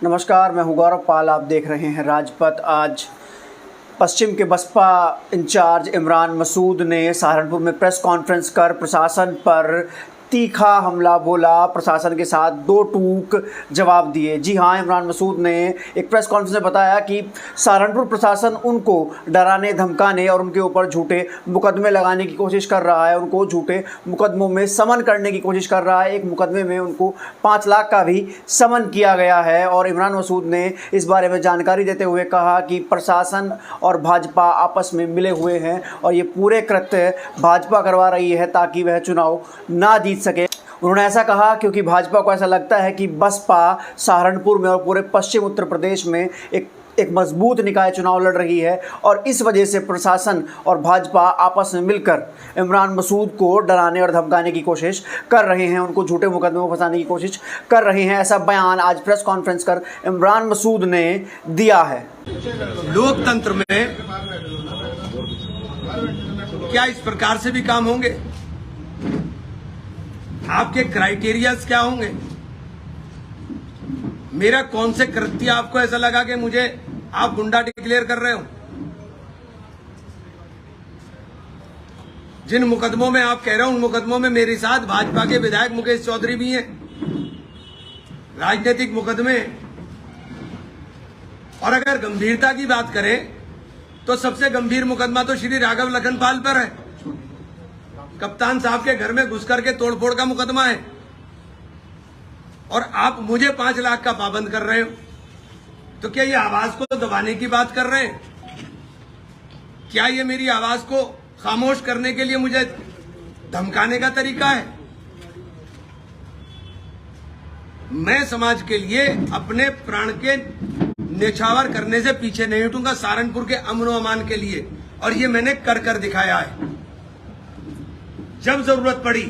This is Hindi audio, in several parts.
नमस्कार, मैं हूं गौरव पाल। आप देख रहे हैं राजपथ। आज पश्चिम के बसपा इंचार्ज इमरान मसूद ने सहारनपुर में प्रेस कॉन्फ्रेंस कर प्रशासन पर तीखा हमला बोला, प्रशासन के साथ दो टूक जवाब दिए। जी हाँ, इमरान मसूद ने एक प्रेस कॉन्फ्रेंस में बताया कि सहारनपुर प्रशासन उनको डराने धमकाने और उनके ऊपर झूठे मुकदमे लगाने की कोशिश कर रहा है, उनको झूठे मुकदमों में समन करने की कोशिश कर रहा है। एक मुकदमे में उनको 5 लाख का भी समन किया गया है। और इमरान मसूद ने इस बारे में जानकारी देते हुए कहा कि प्रशासन और भाजपा आपस में मिले हुए हैं और ये पूरे कृत्य भाजपा करवा रही है ताकि वह चुनाव ना जीत सके। उन्होंने ऐसा कहा क्योंकि भाजपा को ऐसा लगता है कि बसपा सहारनपुर में और पूरे पश्चिम उत्तर प्रदेश में एक मजबूत निकाय चुनाव लड़ रही है और इस वजह से प्रशासन और भाजपा आपस में मिलकर इमरान मसूद को डराने और धमकाने की कोशिश कर रहे हैं, उनको झूठे मुकदमे में फंसाने की कोशिश कर रहे हैं। ऐसा बयान आज प्रेस कॉन्फ्रेंस कर इमरान मसूद ने दिया है। लोकतंत्र में क्या इस प्रकार से भी काम होंगे? आपके क्राइटेरियाज क्या होंगे? मेरा कौन से कृत्य आपको ऐसा लगा कि मुझे आप गुंडा डिक्लेयर कर रहे हो? जिन मुकदमों में आप कह रहे हो उन मुकदमों में मेरे साथ भाजपा के विधायक मुकेश चौधरी भी हैं। राजनीतिक मुकदमे। और अगर गंभीरता की बात करें तो सबसे गंभीर मुकदमा तो श्री राघव लखनपाल पर है। कप्तान साहब के घर में घुस करके तोड़फोड़ का मुकदमा है और आप मुझे 5 लाख का पाबंद कर रहे हो। तो क्या ये आवाज को दबाने की बात कर रहे हैं? क्या ये मेरी आवाज को खामोश करने के लिए मुझे धमकाने का तरीका है? मैं समाज के लिए अपने प्राण के न्यौछावर करने से पीछे नहीं हटूंगा, सहारनपुर के अमन व अमान के लिए। और ये मैंने कर दिखाया है। जब जरूरत पड़ी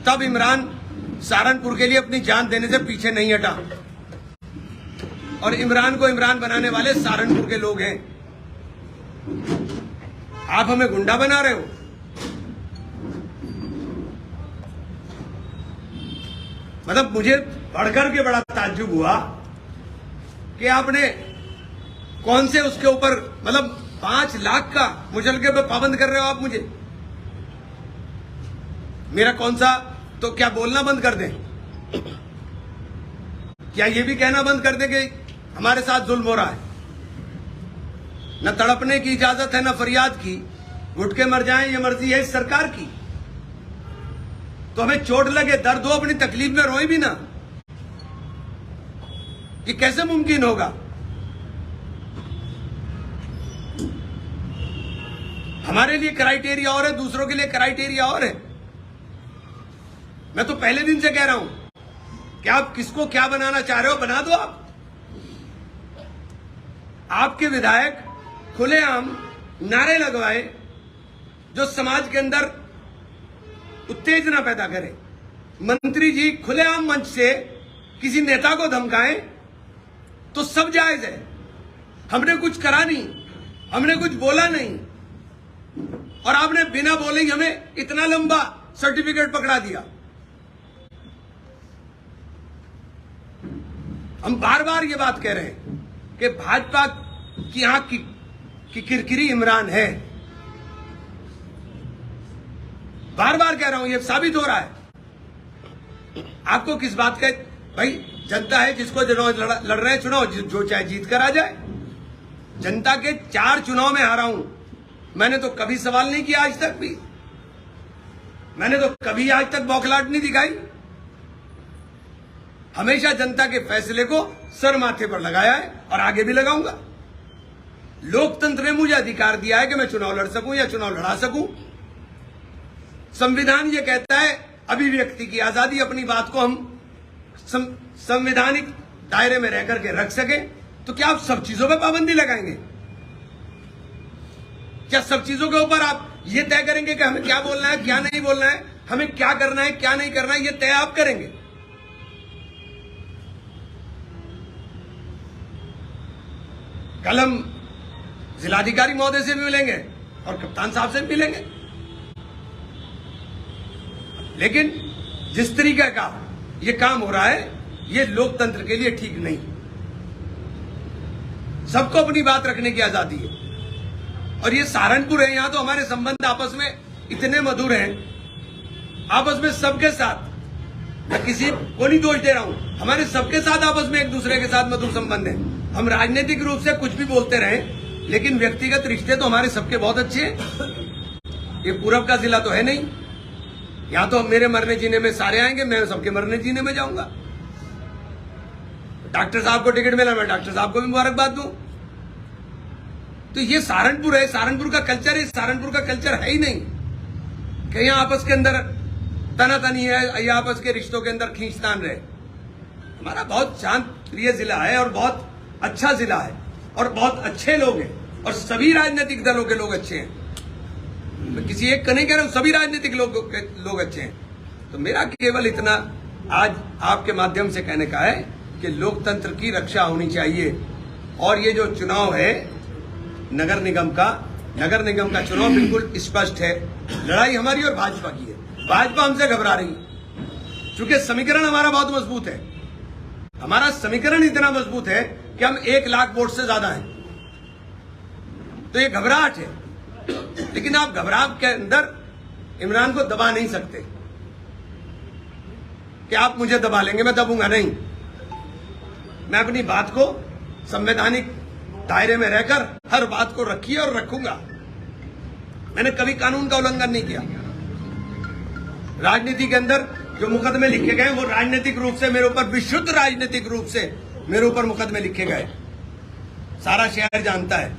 तब इमरान सहारनपुर के लिए अपनी जान देने से पीछे नहीं हटा। और इमरान को इमरान बनाने वाले सहारनपुर के लोग हैं। आप हमें गुंडा बना रहे हो। मतलब मुझे पढ़कर के बड़ा ताज्जुब हुआ कि आपने कौन से उसके ऊपर, मतलब 5 लाख का मुचलके पे पाबंद कर रहे हो आप मुझे। मेरा कौन सा, तो क्या बोलना बंद कर दें? क्या ये भी कहना बंद कर दें कि हमारे साथ जुल्म हो रहा है? न तड़पने की इजाजत है न फरियाद की, घुट के मर जाएं ये मर्जी है इस सरकार की। तो हमें चोट लगे, दर्द हो, अपनी तकलीफ में रोए भी ना। ये कैसे मुमकिन होगा? हमारे लिए क्राइटेरिया और है, दूसरों के लिए क्राइटेरिया और है। मैं तो पहले दिन से कह रहा हूं कि आप किसको क्या बनाना चाह रहे हो, बना दो आप। आपके विधायक खुलेआम नारे लगवाए जो समाज के अंदर उत्तेजना पैदा करे। मंत्री जी खुलेआम मंच से किसी नेता को धमकाएं तो सब जायज है। हमने कुछ करा नहीं, हमने कुछ बोला नहीं, और आपने बिना बोले ही हमें इतना लंबा सर्टिफिकेट पकड़ा दिया। हम बार बार ये बात कह रहे हैं कि भाजपा की यहां की किरकिरी इमरान है। बार बार कह रहा हूं, ये साबित हो रहा है। आपको किस बात का? भाई जनता है, जिसको लड़ रहे हैं चुनाव, जो चाहे जीत कर आ जाए। जनता के 4 चुनाव में हारा हूं। मैंने तो कभी सवाल नहीं किया आज तक भी। मैंने तो कभी आज तक बौखलाहट नहीं दिखाई। हमेशा जनता के फैसले को सर माथे पर लगाया है और आगे भी लगाऊंगा। लोकतंत्र ने मुझे अधिकार दिया है कि मैं चुनाव लड़ सकूं या चुनाव लड़ा सकूं। संविधान ये कहता है अभिव्यक्ति की आजादी, अपनी बात को हम संवैधानिक दायरे में रह करके रख सके। तो क्या आप सब चीजों पर पाबंदी लगाएंगे? क्या सब चीजों के ऊपर आप ये तय करेंगे कि हमें क्या बोलना है, क्या नहीं बोलना है, हमें क्या करना है, क्या नहीं करना है? ये तय आप करेंगे। कल हम जिलाधिकारी महोदय से भी मिलेंगे और कप्तान साहब से भी मिलेंगे। लेकिन जिस तरीके का ये काम हो रहा है, ये लोकतंत्र के लिए ठीक नहीं। सबको अपनी बात रखने की आजादी है। और ये सहारनपुर है, यहां तो हमारे संबंध आपस में इतने मधुर हैं, आपस में सबके साथ, मैं किसी को नहीं दोष दे रहा हूं, हमारे सबके साथ आपस में एक दूसरे के साथ मधुर संबंध है। हम राजनीतिक रूप से कुछ भी बोलते रहे, लेकिन व्यक्तिगत रिश्ते तो हमारे सबके बहुत अच्छे हैं। ये पूरब का जिला तो है नहीं, यहां तो मेरे मरने जीने में सारे आएंगे, मैं सबके मरने जीने में जाऊंगा। डॉक्टर साहब को टिकट मिला, मैं डॉक्टर साहब को भी मुबारकबाद दूं। तो ये सहारनपुर है, सहारनपुर का कल्चर है। सहारनपुर का कल्चर है ही नहीं कि यहाँ आपस के अंदर तनातनी है या आपस के रिश्तों के अंदर खींचतान रहे। हमारा बहुत शांत प्रिय जिला है और बहुत अच्छा जिला है और बहुत अच्छे लोग हैं और सभी राजनीतिक दलों के लोग अच्छे हैं। मैं किसी एक का नहीं कह रहा हूं, सभी राजनीतिक लोग अच्छे हैं। तो मेरा केवल इतना आज आपके माध्यम से कहने का है कि लोकतंत्र की रक्षा होनी चाहिए। और ये जो चुनाव है नगर निगम का चुनाव बिल्कुल स्पष्ट है। लड़ाई हमारी और भाजपा की है। भाजपा हमसे घबरा रही है क्योंकि समीकरण हमारा बहुत मजबूत है। हमारा समीकरण इतना मजबूत है कि हम 1 लाख वोट से ज्यादा हैं। तो ये घबराहट है, लेकिन आप घबराहट के अंदर इमरान को दबा नहीं सकते कि आप मुझे दबा लेंगे, मैं दबूंगा नहीं। मैं अपनी बात को संवैधानिक दायरे में रहकर हर बात को रखी और रखूंगा। मैंने कभी कानून का उल्लंघन नहीं किया। राजनीति के अंदर जो मुकदमे लिखे गए वो राजनीतिक रूप से मेरे ऊपर, विशुद्ध राजनीतिक रूप से मेरे ऊपर मुकदमे लिखे गए, सारा शहर जानता है।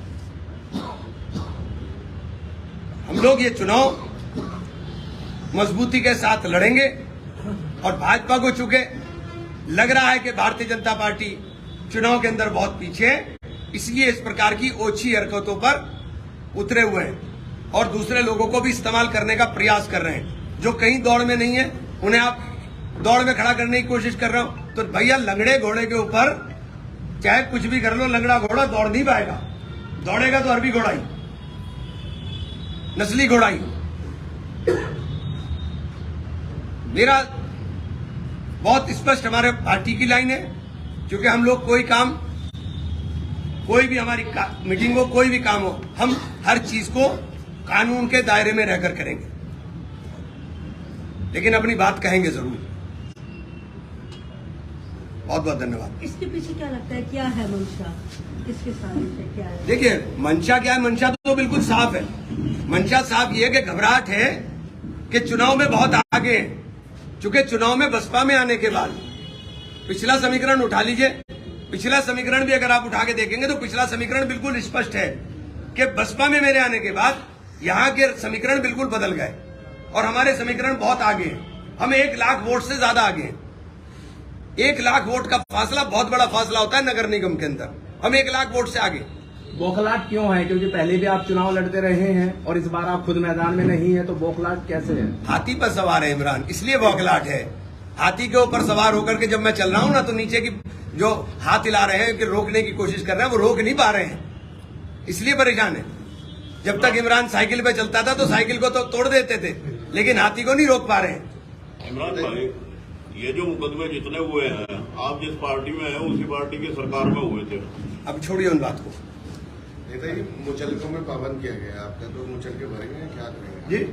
हम लोग ये चुनाव मजबूती के साथ लड़ेंगे और भाजपा को चूंकि लग रहा है कि भारतीय जनता पार्टी चुनाव के अंदर बहुत पीछे है, इसलिए इस प्रकार की ओछी हरकतों पर उतरे हुए हैं और दूसरे लोगों को भी इस्तेमाल करने का प्रयास कर रहे हैं। जो कहीं दौड़ में नहीं है उन्हें आप दौड़ में खड़ा करने की कोशिश कर रहे हो। तो भैया लंगड़े घोड़े के ऊपर चाहे कुछ भी कर लो, लंगड़ा घोड़ा दौड़ नहीं पाएगा। दौड़ेगा तो अरबी घोड़ा ही, नस्ली घोड़ा ही। मेरा बहुत स्पष्ट हमारे पार्टी की लाइन है, क्योंकि हम लोग कोई काम, कोई भी हमारी मीटिंग हो, कोई भी काम हो, हम हर चीज को कानून के दायरे में रहकर करेंगे, लेकिन अपनी बात कहेंगे जरूर। बहुत बहुत धन्यवाद। इसके पीछे क्या लगता है, क्या है मंशा, इसके साथ क्या है? देखिए मंशा क्या है, मंशा तो बिल्कुल साफ है। मंशा साफ ये है कि घबराहट है कि चुनाव में बहुत आगे हैं। चूंकि चुनाव में बसपा में आने के बाद पिछला समीकरण उठा लीजिए, पिछला समीकरण भी अगर आप उठा के देखेंगे तो पिछला समीकरण बिल्कुल स्पष्ट है कि बसपा में मेरे आने के बाद यहाँ के समीकरण बिल्कुल बदल गए और हमारे समीकरण बहुत आगे हैं। हम 1 लाख वोट से ज्यादा आगे हैं। 1 लाख वोट का फासला बहुत बड़ा फासला होता है नगर निगम के अंदर। हम 1 लाख वोट से आगे। बौखलाहट क्यों है? क्योंकि पहले भी आप चुनाव लड़ते रहे हैं और इस बार आप खुद मैदान में नहीं है, तो बौखलाहट कैसे है? हाथी पर सवार है इमरान, इसलिए बौखलाहट है। हाथी के ऊपर सवार होकर के जब मैं चल रहा हूं ना, तो नीचे की जो हाथ हिला रहे हैं कि रोकने की कोशिश कर रहे हैं, वो रोक नहीं पा रहे हैं, इसलिए परेशान है। जब तक इमरान साइकिल पे चलता था तो साइकिल को तो तोड़ देते थे, लेकिन हाथी को नहीं रोक पा रहे हैं। इमरान भाई, ये जो मुकदमे जितने हुए हैं, आप जिस पार्टी में हैं उसी पार्टी की सरकार में हुए थे। अब छोड़िए उन बात को। नेताजी, मुचलकों में पाबंद किया गया, आपका तो मुचलके भरेंगे, क्या करेंगे जी?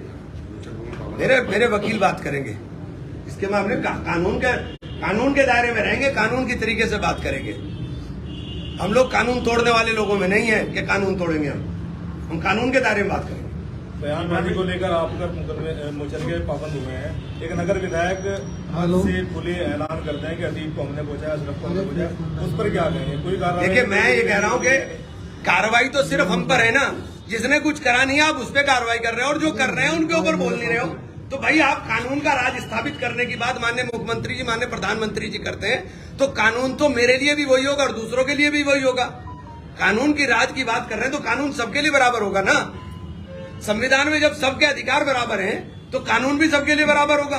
मुचलकों में पाबंद मेरे वकील बात करेंगे इसके मामले में। कानून के दायरे में रहेंगे, कानून की तरीके से बात करेंगे। हम लोग कानून तोड़ने वाले लोगों में नहीं है कि कानून तोड़ेंगे। हम कानून के दायरे में बात करेंगे। बयानबाजी को लेकर आप मुकदमे मुचलके पाबंद हुए हैं। एक नगर विधायक से खुले ऐलान करते हैं कि अतीब को हमने पहुंचाया, अशरफ को हमने पहुंचाया, उस पर क्या कहेंगे? कोई कार्रवाई? देखिए, मैं ये कह रहा हूं कि कार्रवाई तो सिर्फ हम पर है ना। जिसने कुछ करा नहीं, आप उस पर कार्रवाई कर रहे हो, और जो कर रहे हैं उनके ऊपर बोल नहीं रहे हो। तो भाई, आप कानून का राज स्थापित करने की बात माननीय मुख्यमंत्री जी, माननीय प्रधानमंत्री जी करते हैं, तो कानून तो मेरे लिए भी वही होगा और दूसरों के लिए भी वही होगा। कानून की राज की बात कर रहे हैं तो कानून सबके लिए बराबर होगा ना। संविधान में जब सबके अधिकार बराबर हैं तो कानून भी सबके लिए बराबर होगा।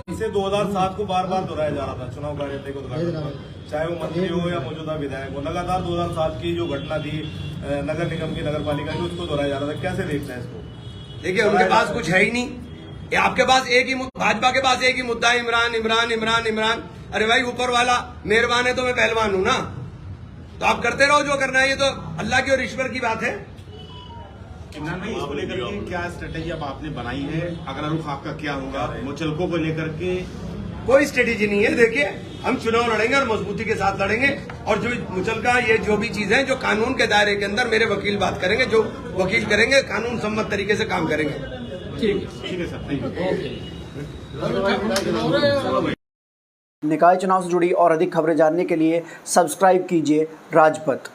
इसे 2007 को बार बार दोहराया जा रहा था चुनाव कार्यालय को उद्घाटन पर, चाहे वो मंत्री हो या मौजूदा विधायक हो। लगातार 2007 की जो घटना थी नगर निगम की, नगर पालिका की, उसको दोहराया जा रहा था। कैसे देखते हैं इसको? देखिए, उनके पास कुछ है ही नहीं। आपके पास एक ही, भाजपा के पास एक ही मुद्दा है, इमरान इमरान इमरान इमरान। अरे भाई ऊपर वाला मेहरबान है तो मैं पहलवान हूं ना, तो आप करते रहो जो करना है, ये तो अल्लाह की और ईश्वर की बात है। इमरान भाई, इसको लेकर के क्या स्ट्रेटेजी अब आपने बनाई है? अगर रुख आपका क्या होगा मुचलकों को लेकर के? कोई स्ट्रेटेजी नहीं है। देखिए हम चुनाव लड़ेंगे और मजबूती के साथ लड़ेंगे, और जो मुचलका ये जो भी चीजें हैं जो कानून के दायरे के अंदर मेरे वकील बात करेंगे, जो वकील करेंगे कानून सम्मत तरीके से काम करेंगे। ठीक है सर, थैंक यू। निकाय चुनाव से जुड़ी और अधिक खबरें जानने के लिए सब्सक्राइब कीजिए राजपथ।